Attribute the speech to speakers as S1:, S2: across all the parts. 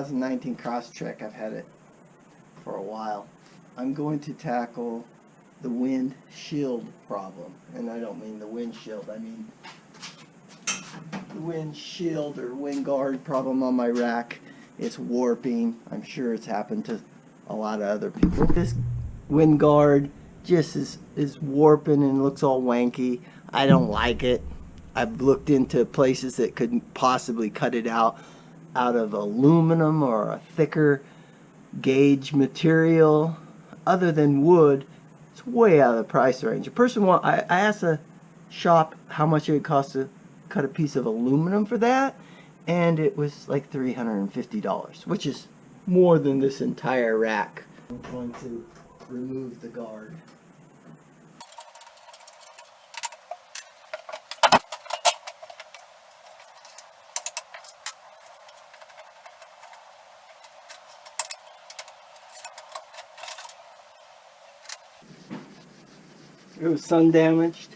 S1: 2019 Crosstrek. I've had it for a while. I'm going to tackle the windshield problem, and I don't mean the windshield, I mean the windshield or Windguard problem on my rack. It's warping. I'm sure it's happened to a lot of other people. This Windguard just is warping and looks all wanky. I don't like it. I've looked into places that could possibly cut it out of aluminum or a thicker gauge material. Other than wood, it's way out of the price range. I asked a shop how much it would cost to cut a piece of aluminum for that, and it was like $350, which is more than this entire rack. I'm going to remove the guard. It was sun damaged,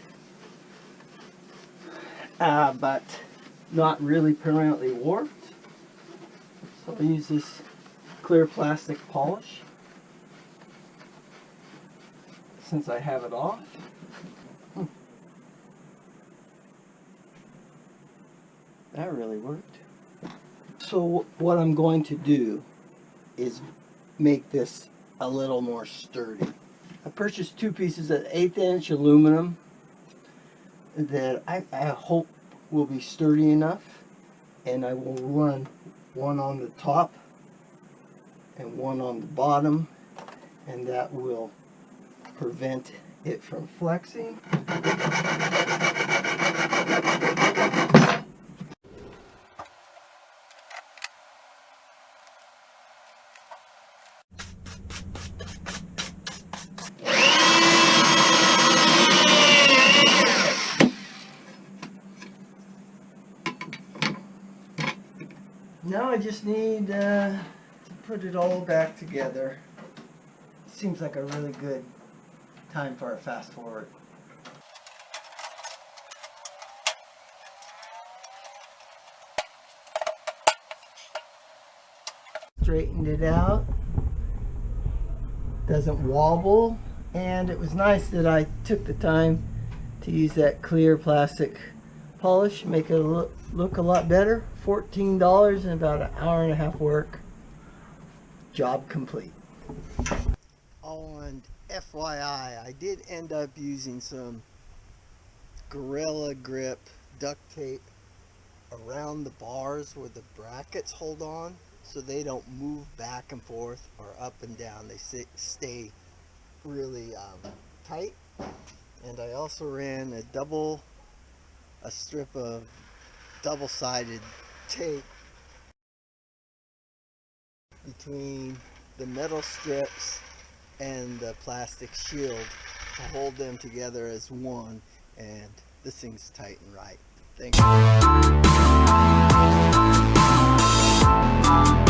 S1: but not really permanently warped. So I'll use this clear plastic polish since I have it off. That really worked. So what I'm going to do is make this a little more sturdy. I purchased 2 pieces of 1/8 inch aluminum that I hope will be sturdy enough, and I will run one on the top and one on the bottom, and that will prevent it from flexing. Now I just need to put it all back together. Seems like a really good time for a fast forward. Straightened it out. Doesn't wobble, and it was nice that I took the time to use that clear plastic polish, make it look a lot better. $14 and about an hour and a half work. Job complete. Oh, and FYI, I did end up using some Gorilla Grip duct tape around the bars where the brackets hold on, so they don't move back and forth or up and down. They stay really tight. And I also ran a strip of double-sided tape between the metal strips and the plastic shield to hold them together as one, and this thing's tight and right. Thank you.